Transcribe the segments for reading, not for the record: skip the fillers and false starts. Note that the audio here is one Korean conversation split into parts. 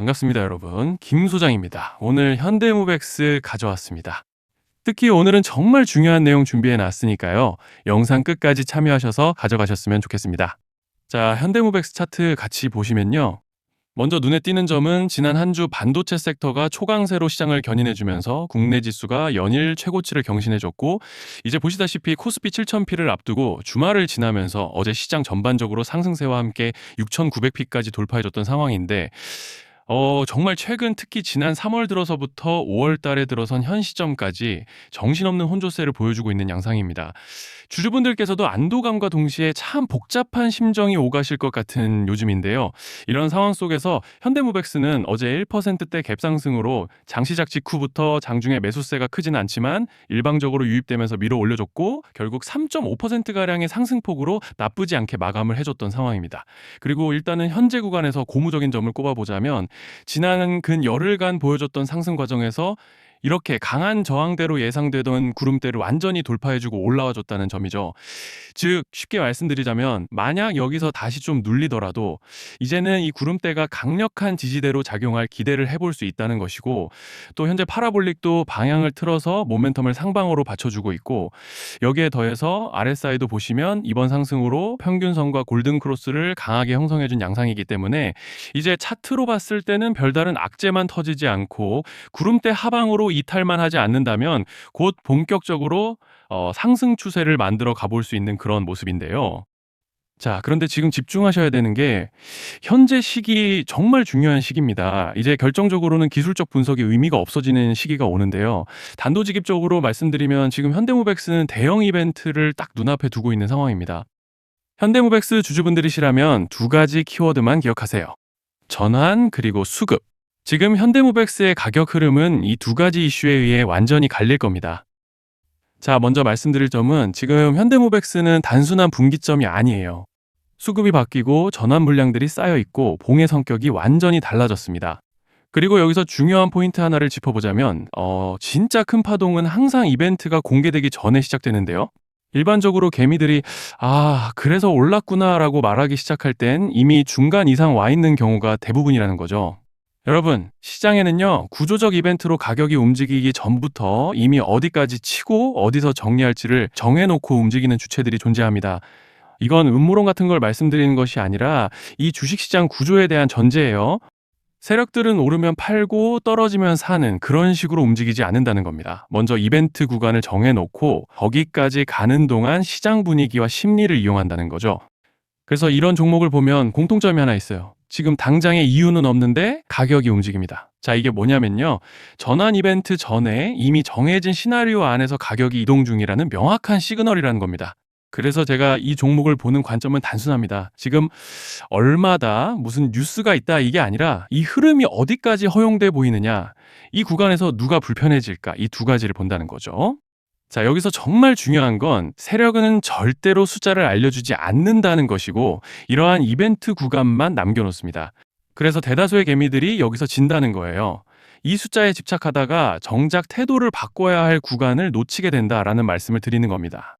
반갑습니다, 여러분. 김 소장입니다. 오늘 현대모백스 가져왔습니다. 특히 오늘은 정말 중요한 내용 준비해 놨으니까요. 영상 끝까지 참여하셔서 가져가셨으면 좋겠습니다. 자, 현대모백스 차트 같이 보시면요. 먼저 눈에 띄는 점은 지난 한 주 반도체 섹터가 초강세로 시장을 견인해주면서 국내 지수가 연일 최고치를 경신해줬고, 이제 보시다시피 코스피 7000P를 앞두고 주말을 지나면서 어제 시장 전반적으로 상승세와 함께 6900P까지 돌파해줬던 상황인데, 정말 최근 특히 지난 3월 들어서부터 5월 달에 들어선 현 시점까지 정신없는 혼조세를 보여주고 있는 양상입니다. 주주분들께서도 안도감과 동시에 참 복잡한 심정이 오가실 것 같은 요즘인데요. 이런 상황 속에서 현대모백스는 어제 1%대 갭상승으로 장시작 직후부터 장중에 매수세가 크진 않지만 일방적으로 유입되면서 밀어 올려줬고, 결국 3.5%가량의 상승폭으로 나쁘지 않게 마감을 해줬던 상황입니다. 그리고 일단은 현재 구간에서 고무적인 점을 꼽아보자면, 지난 근 열흘간 보여줬던 상승 과정에서 이렇게 강한 저항대로 예상되던 구름대를 완전히 돌파해주고 올라와줬다는 점이죠. 즉 쉽게 말씀드리자면, 만약 여기서 다시 좀 눌리더라도 이제는 이 구름대가 강력한 지지대로 작용할 기대를 해볼 수 있다는 것이고, 또 현재 파라볼릭도 방향을 틀어서 모멘텀을 상방으로 받쳐주고 있고, 여기에 더해서 RSI도 보시면 이번 상승으로 평균선과 골든크로스를 강하게 형성해준 양상이기 때문에 이제 차트로 봤을 때는 별다른 악재만 터지지 않고 구름대 하방으로 이탈만 하지 않는다면 곧 본격적으로 상승 추세를 만들어 가볼 수 있는 그런 모습인데요. 자, 그런데 지금 집중하셔야 되는 게 현재 시기 정말 중요한 시기입니다. 이제 결정적으로는 기술적 분석이 의미가 없어지는 시기가 오는데요. 단도직입적으로 말씀드리면 지금 현대모백스는 대형 이벤트를 딱 눈앞에 두고 있는 상황입니다. 현대모백스 주주분들이시라면 두 가지 키워드만 기억하세요. 전환 그리고 수급. 지금 현대모백스의 가격 흐름은 이 두 가지 이슈에 의해 완전히 갈릴 겁니다. 자, 먼저 말씀드릴 점은 지금 현대모백스는 단순한 분기점이 아니에요. 수급이 바뀌고 전환 물량들이 쌓여 있고 봉의 성격이 완전히 달라졌습니다. 그리고 여기서 중요한 포인트 하나를 짚어보자면 진짜 큰 파동은 항상 이벤트가 공개되기 전에 시작되는데요. 일반적으로 개미들이 그래서 올랐구나 라고 말하기 시작할 땐 이미 중간 이상 와 있는 경우가 대부분이라는 거죠. 여러분, 시장에는요, 구조적 이벤트로 가격이 움직이기 전부터 이미 어디까지 치고 어디서 정리할지를 정해놓고 움직이는 주체들이 존재합니다. 이건 음모론 같은 걸 말씀드리는 것이 아니라 이 주식시장 구조에 대한 전제예요. 세력들은 오르면 팔고 떨어지면 사는 그런 식으로 움직이지 않는다는 겁니다. 먼저 이벤트 구간을 정해놓고 거기까지 가는 동안 시장 분위기와 심리를 이용한다는 거죠. 그래서 이런 종목을 보면 공통점이 하나 있어요. 지금 당장의 이유는 없는데 가격이 움직입니다. 자, 이게 뭐냐면요. 전환 이벤트 전에 이미 정해진 시나리오 안에서 가격이 이동 중이라는 명확한 시그널이라는 겁니다. 그래서 제가 이 종목을 보는 관점은 단순합니다. 지금 얼마다 무슨 뉴스가 있다 이게 아니라 이 흐름이 어디까지 허용돼 보이느냐, 이 구간에서 누가 불편해질까, 이 두 가지를 본다는 거죠. 자, 여기서 정말 중요한 건 세력은 절대로 숫자를 알려주지 않는다는 것이고, 이러한 이벤트 구간만 남겨놓습니다. 그래서 대다수의 개미들이 여기서 진다는 거예요. 이 숫자에 집착하다가 정작 태도를 바꿔야 할 구간을 놓치게 된다라는 말씀을 드리는 겁니다.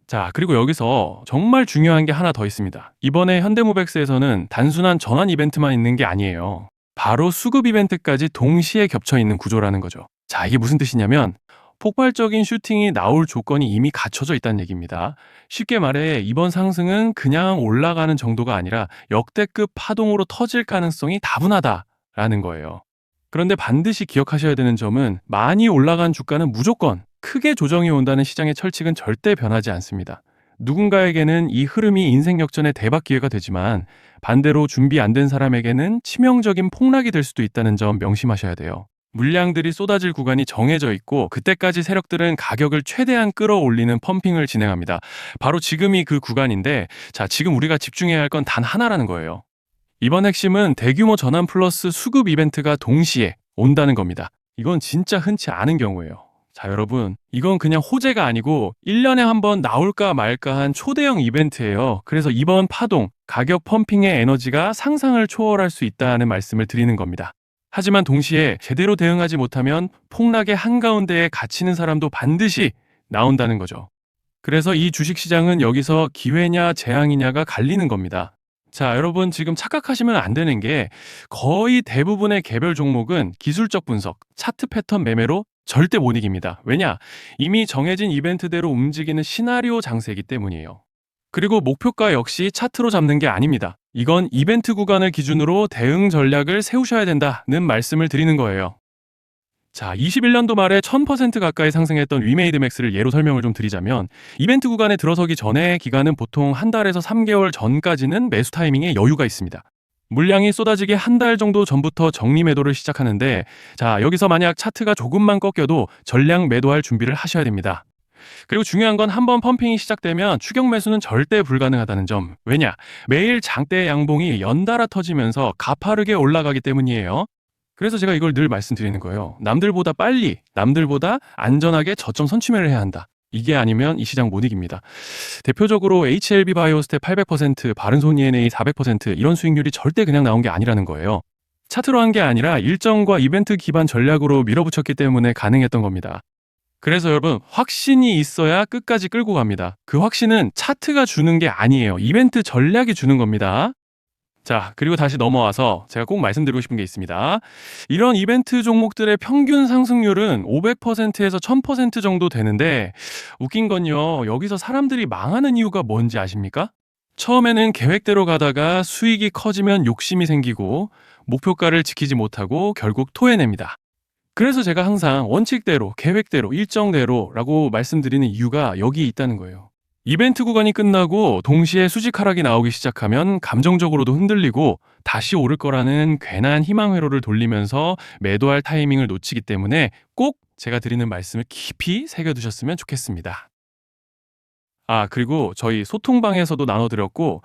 자, 그리고 여기서 정말 중요한 게 하나 더 있습니다. 이번에 현대모백스에서는 단순한 전환 이벤트만 있는 게 아니에요. 바로 수급 이벤트까지 동시에 겹쳐 있는 구조라는 거죠. 자, 이게 무슨 뜻이냐면 폭발적인 슈팅이 나올 조건이 이미 갖춰져 있다는 얘기입니다. 쉽게 말해 이번 상승은 그냥 올라가는 정도가 아니라 역대급 파동으로 터질 가능성이 다분하다라는 거예요. 그런데 반드시 기억하셔야 되는 점은 많이 올라간 주가는 무조건 크게 조정이 온다는 시장의 철칙은 절대 변하지 않습니다. 누군가에게는 이 흐름이 인생 역전의 대박 기회가 되지만 반대로 준비 안 된 사람에게는 치명적인 폭락이 될 수도 있다는 점 명심하셔야 돼요. 물량들이 쏟아질 구간이 정해져 있고 그때까지 세력들은 가격을 최대한 끌어올리는 펌핑을 진행합니다. 바로 지금이 그 구간인데, 자, 지금 우리가 집중해야 할 건 단 하나라는 거예요. 이번 핵심은 대규모 전환 플러스 수급 이벤트가 동시에 온다는 겁니다. 이건 진짜 흔치 않은 경우예요. 자, 여러분, 이건 그냥 호재가 아니고 1년에 한 번 나올까 말까 한 초대형 이벤트예요. 그래서 이번 파동, 가격 펌핑의 에너지가 상상을 초월할 수 있다는 말씀을 드리는 겁니다. 하지만 동시에 제대로 대응하지 못하면 폭락의 한가운데에 갇히는 사람도 반드시 나온다는 거죠. 그래서 이 주식시장은 여기서 기회냐 재앙이냐가 갈리는 겁니다. 자, 여러분 지금 착각하시면 안 되는 게 거의 대부분의 개별 종목은 기술적 분석, 차트 패턴 매매로 절대 못 이깁니다. 왜냐? 이미 정해진 이벤트대로 움직이는 시나리오 장세이기 때문이에요. 그리고 목표가 역시 차트로 잡는 게 아닙니다. 이건 이벤트 구간을 기준으로 대응 전략을 세우셔야 된다는 말씀을 드리는 거예요. 자, 21년도 말에 1000% 가까이 상승했던 위메이드맥스를 예로 설명을 좀 드리자면 이벤트 구간에 들어서기 전에 기간은 보통 한 달에서 3개월 전까지는 매수 타이밍에 여유가 있습니다. 물량이 쏟아지기 한 달 정도 전부터 정리 매도를 시작하는데 자, 여기서 만약 차트가 조금만 꺾여도 전량 매도할 준비를 하셔야 됩니다. 그리고 중요한 건 한번 펌핑이 시작되면 추격 매수는 절대 불가능하다는 점. 왜냐? 매일 장대 양봉이 연달아 터지면서 가파르게 올라가기 때문이에요. 그래서 제가 이걸 늘 말씀드리는 거예요. 남들보다 빨리, 남들보다 안전하게 저점 선취매를 해야 한다. 이게 아니면 이 시장 못 이깁니다. 대표적으로 HLB 바이오스텝 800%, 바른손 ENA 400% 이런 수익률이 절대 그냥 나온 게 아니라는 거예요. 차트로 한 게 아니라 일정과 이벤트 기반 전략으로 밀어붙였기 때문에 가능했던 겁니다. 그래서 여러분, 확신이 있어야 끝까지 끌고 갑니다. 그 확신은 차트가 주는 게 아니에요. 이벤트 전략이 주는 겁니다. 자, 그리고 다시 넘어와서 제가 꼭 말씀드리고 싶은 게 있습니다. 이런 이벤트 종목들의 평균 상승률은 500%에서 1000% 정도 되는데 웃긴 건요. 여기서 사람들이 망하는 이유가 뭔지 아십니까? 처음에는 계획대로 가다가 수익이 커지면 욕심이 생기고 목표가를 지키지 못하고 결국 토해냅니다. 그래서 제가 항상 원칙대로, 계획대로, 일정대로라고 말씀드리는 이유가 여기 있다는 거예요. 이벤트 구간이 끝나고 동시에 수직 하락이 나오기 시작하면 감정적으로도 흔들리고 다시 오를 거라는 괜한 희망 회로를 돌리면서 매도할 타이밍을 놓치기 때문에 꼭 제가 드리는 말씀을 깊이 새겨두셨으면 좋겠습니다. 아, 그리고 저희 소통방에서도 나눠드렸고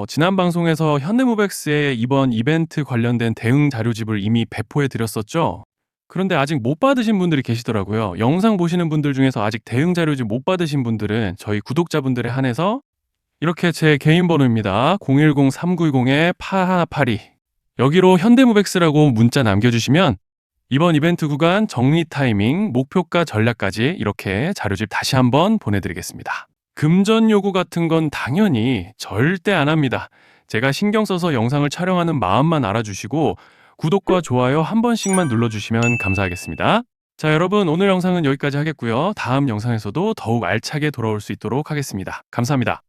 지난 방송에서 현대모백스의 이번 이벤트 관련된 대응 자료집을 이미 배포해 드렸었죠. 그런데 아직 못 받으신 분들이 계시더라고요. 영상 보시는 분들 중에서 아직 대응 자료집 못 받으신 분들은 저희 구독자분들에 한해서 이렇게 제 개인 번호입니다. 010-3910-8182 여기로 현대모백스라고 문자 남겨주시면 이번 이벤트 구간 정리 타이밍, 목표가 전략까지 이렇게 자료집 다시 한번 보내드리겠습니다. 금전 요구 같은 건 당연히 절대 안 합니다. 제가 신경 써서 영상을 촬영하는 마음만 알아주시고 구독과 좋아요 한 번씩만 눌러주시면 감사하겠습니다. 자, 여러분 오늘 영상은 여기까지 하겠고요. 다음 영상에서도 더욱 알차게 돌아올 수 있도록 하겠습니다. 감사합니다.